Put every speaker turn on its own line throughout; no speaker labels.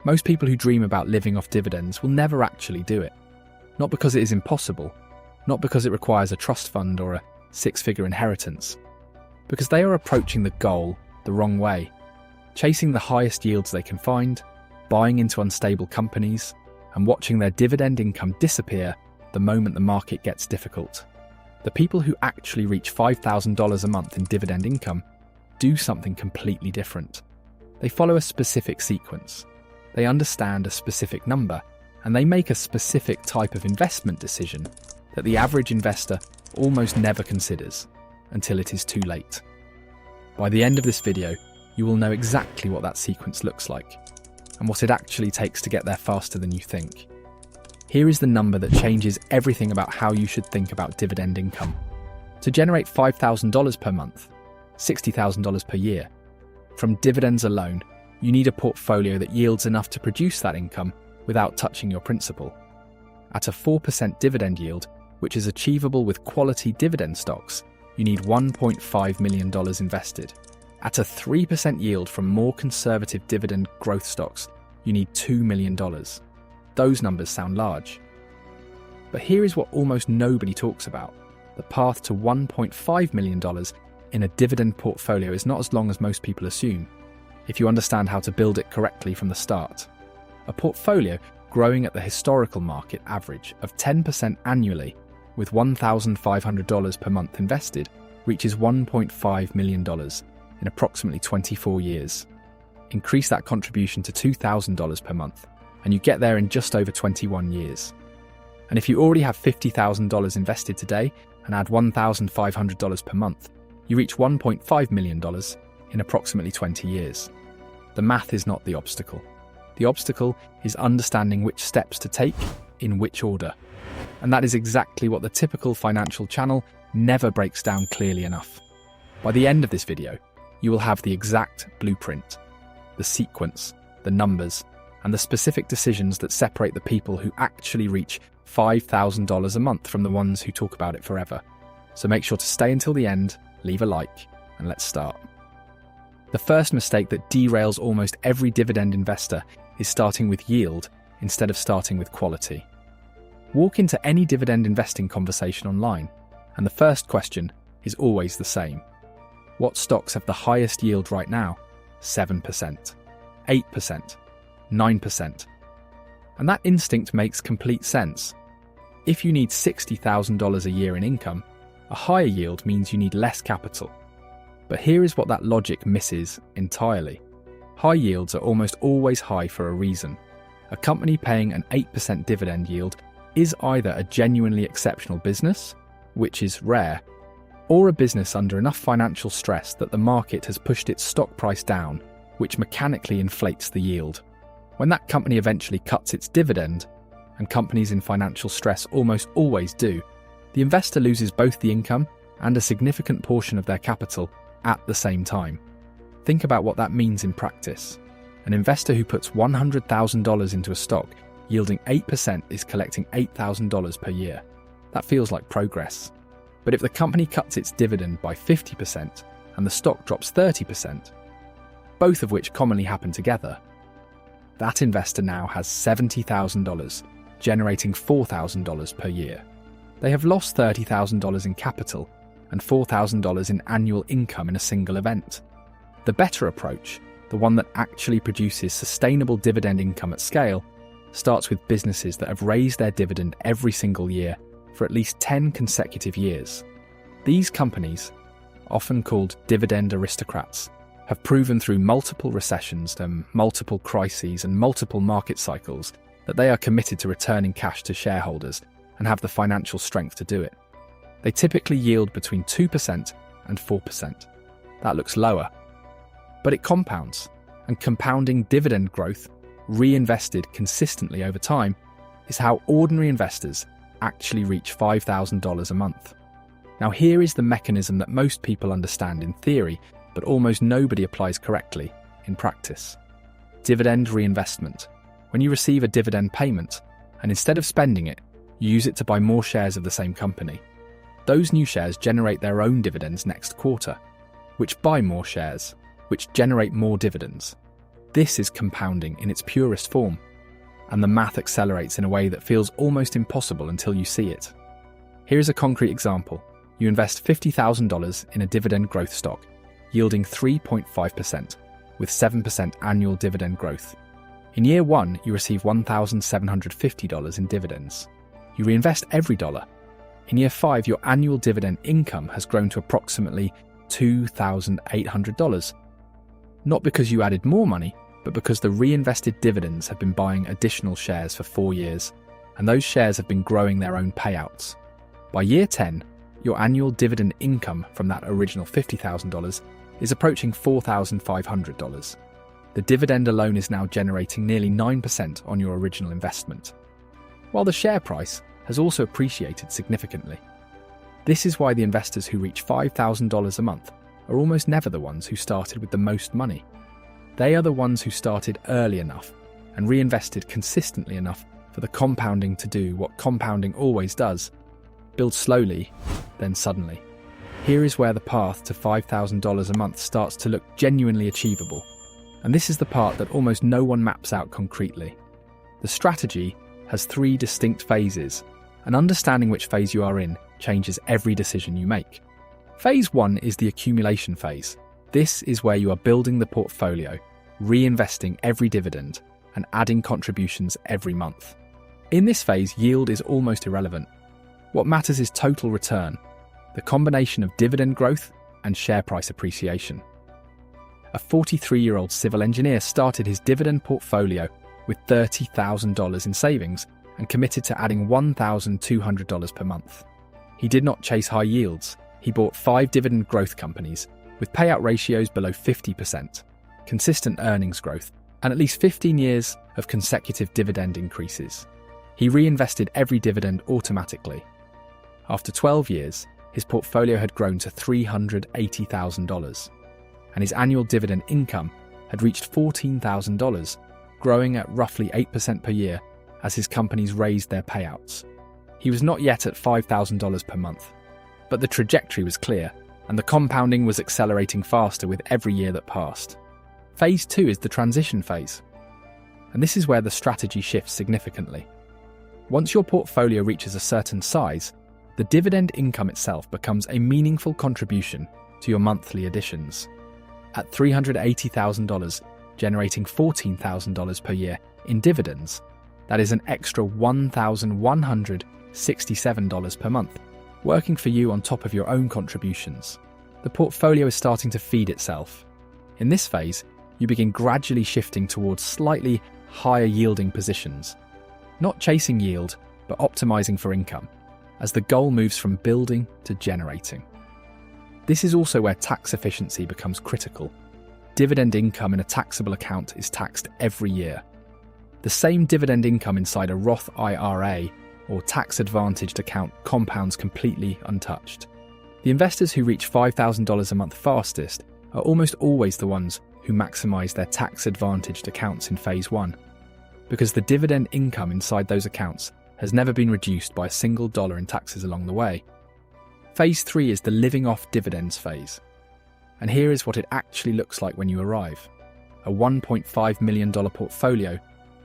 Most people who dream about living off dividends will never actually do it. Not because it is impossible, not because it requires a trust fund or a six-figure inheritance, because they are approaching the goal the wrong way, chasing the highest yields they can find, buying into unstable companies, and watching their dividend income disappear the moment the market gets difficult. The people who actually reach $5,000 a month in dividend income do something completely different. They follow a specific sequence. They understand a specific number, and they make a specific type of investment decision that the average investor almost never considers until it is too late. By the end of this video, you will know exactly what that sequence looks like and what it actually takes to get there faster than you think. Here is the number that changes everything about how you should think about dividend income. To generate $5,000 per month, $60,000 per year, from dividends alone, you need a portfolio that yields enough to produce that income without touching your principal. At a 4% dividend yield, which is achievable with quality dividend stocks, you need $1.5 million invested. At a 3% yield from more conservative dividend growth stocks, you need $2 million. Those numbers sound large. But here is what almost nobody talks about. The path to $1.5 million in a dividend portfolio is not as long as most people assume, if you understand how to build it correctly from the start. A portfolio growing at the historical market average of 10% annually with $1,500 per month invested reaches $1.5 million in approximately 24 years. Increase that contribution to $2,000 per month, and you get there in just over 21 years. And if you already have $50,000 invested today and add $1,500 per month, you reach $1.5 million in approximately 20 years. The math is not the obstacle. The obstacle is understanding which steps to take in which order. And that is exactly what the typical financial channel never breaks down clearly enough. By the end of this video, you will have the exact blueprint, the sequence, the numbers, and the specific decisions that separate the people who actually reach $5,000 a month from the ones who talk about it forever. So make sure to stay until the end, leave a like, and let's start. The first mistake that derails almost every dividend investor is starting with yield instead of starting with quality. Walk into any dividend investing conversation online, and the first question is always the same. What stocks have the highest yield right now? 7%, 8%, 9%. And that instinct makes complete sense. If you need $60,000 a year in income, a higher yield means you need less capital. But here is what that logic misses entirely. High yields are almost always high for a reason. A company paying an 8% dividend yield is either a genuinely exceptional business, which is rare, or a business under enough financial stress that the market has pushed its stock price down, which mechanically inflates the yield. When that company eventually cuts its dividend, and companies in financial stress almost always do, the investor loses both the income and a significant portion of their capital at the same time. Think about what that means in practice. An investor who puts $100,000 into a stock yielding 8% is collecting $8,000 per year. That feels like progress. But if the company cuts its dividend by 50% and the stock drops 30%, both of which commonly happen together, that investor now has $70,000, generating $4,000 per year. They have lost $30,000 in capital and $4,000 in annual income in a single event. The better approach, the one that actually produces sustainable dividend income at scale, starts with businesses that have raised their dividend every single year for at least 10 consecutive years. These companies, often called dividend aristocrats, have proven through multiple recessions and multiple crises and multiple market cycles that they are committed to returning cash to shareholders and have the financial strength to do it. They typically yield between 2% and 4%. That looks lower, but it compounds, and compounding dividend growth, reinvested consistently over time, is how ordinary investors actually reach $5,000 a month. Now here is the mechanism that most people understand in theory, but almost nobody applies correctly in practice. Dividend reinvestment. When you receive a dividend payment, and instead of spending it, you use it to buy more shares of the same company. Those new shares generate their own dividends next quarter, which buy more shares, which generate more dividends. This is compounding in its purest form, and the math accelerates in a way that feels almost impossible until you see it. Here is a concrete example. You invest $50,000 in a dividend growth stock, yielding 3.5%, with 7% annual dividend growth. In year 1, you receive $1,750 in dividends. You reinvest every dollar. In year 5, your annual dividend income has grown to approximately $2,800. Not because you added more money, but because the reinvested dividends have been buying additional shares for 4 years, and those shares have been growing their own payouts. By year 10, your annual dividend income from that original $50,000 is approaching $4,500. The dividend alone is now generating nearly 9% on your original investment, while the share price has also appreciated significantly. This is why the investors who reach $5,000 a month are almost never the ones who started with the most money. They are the ones who started early enough and reinvested consistently enough for the compounding to do what compounding always does: build slowly, then suddenly. Here is where the path to $5,000 a month starts to look genuinely achievable. And this is the part that almost no one maps out concretely. The strategy has 3 distinct phases, and understanding which phase you are in changes every decision you make. Phase 1 is the accumulation phase. This is where you are building the portfolio, reinvesting every dividend, and adding contributions every month. In this phase, yield is almost irrelevant. What matters is total return, the combination of dividend growth and share price appreciation. A 43-year-old civil engineer started his dividend portfolio with $30,000 in savings and committed to adding $1,200 per month. He did not chase high yields. He bought 5 dividend growth companies with payout ratios below 50%, consistent earnings growth, and at least 15 years of consecutive dividend increases. He reinvested every dividend automatically. After 12 years, his portfolio had grown to $380,000, and his annual dividend income had reached $14,000, growing at roughly 8% per year as his companies raised their payouts. He was not yet at $5,000 per month, but the trajectory was clear, and the compounding was accelerating faster with every year that passed. Phase 2 is the transition phase, and this is where the strategy shifts significantly. Once your portfolio reaches a certain size, the dividend income itself becomes a meaningful contribution to your monthly additions. At $380,000, generating $14,000 per year in dividends, that is an extra $1,167 per month, working for you on top of your own contributions. The portfolio is starting to feed itself. In this phase, you begin gradually shifting towards slightly higher yielding positions, not chasing yield, but optimizing for income, as the goal moves from building to generating. This is also where tax efficiency becomes critical. Dividend income in a taxable account is taxed every year. The same dividend income inside a Roth IRA or tax-advantaged account compounds completely untouched. The investors who reach $5,000 a month fastest are almost always the ones who maximize their tax-advantaged accounts in Phase 1, because the dividend income inside those accounts has never been reduced by a single dollar in taxes along the way. Phase 3 is the living off dividends phase, and here is what it actually looks like when you arrive. A $1.5 million portfolio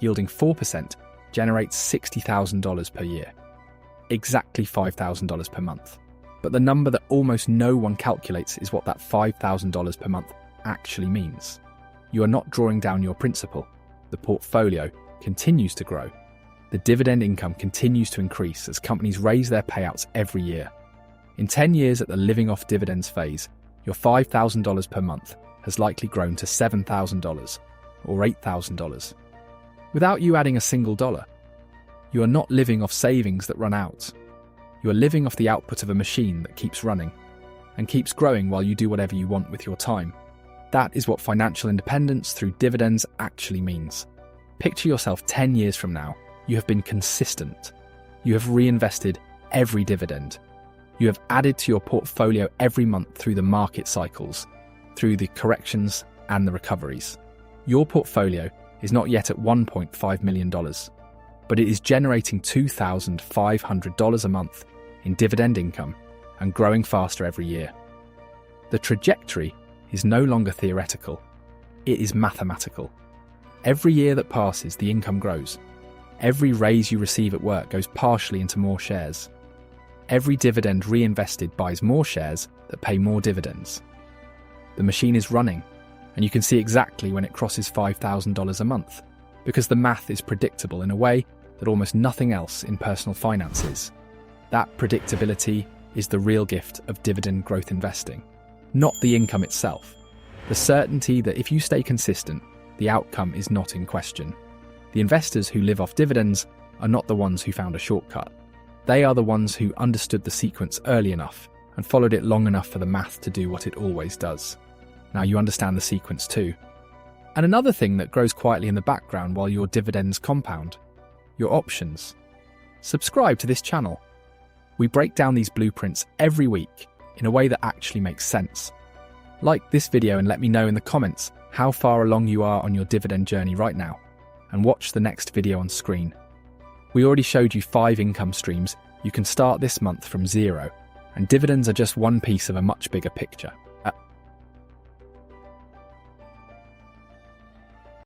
yielding 4% generates $60,000 per year, exactly $5,000 per month. But the number that almost no one calculates is what that $5,000 per month actually means. You are not drawing down your principal. The portfolio continues to grow. The dividend income continues to increase as companies raise their payouts every year. In 10 years at the living off dividends phase, your $5,000 per month has likely grown to $7,000 or $8,000. Without you adding a single dollar. You are not living off savings that run out. You are living off the output of a machine that keeps running and keeps growing while you do whatever you want with your time. That is what financial independence through dividends actually means. Picture yourself 10 years from now. You have been consistent. You have reinvested every dividend. You have added to your portfolio every month through the market cycles, through the corrections and the recoveries. Your portfolio is not yet at $1.5 million, but it is generating $2,500 a month in dividend income and growing faster every year. The trajectory is no longer theoretical, it is mathematical. Every year that passes, the income grows. Every raise you receive at work goes partially into more shares. Every dividend reinvested buys more shares that pay more dividends. The machine is running, and you can see exactly when it crosses $5,000 a month, because the math is predictable in a way that almost nothing else in personal finance is. That predictability is the real gift of dividend growth investing, not the income itself. The certainty that if you stay consistent, the outcome is not in question. The investors who live off dividends are not the ones who found a shortcut. They are the ones who understood the sequence early enough and followed it long enough for the math to do what it always does. Now you understand the sequence too. And another thing that grows quietly in the background while your dividends compound: your options. Subscribe to this channel. We break down these blueprints every week in a way that actually makes sense. Like this video and let me know in the comments how far along you are on your dividend journey right now, and watch the next video on screen. We already showed you 5 income streams you can start this month from 0, and dividends are just one piece of a much bigger picture.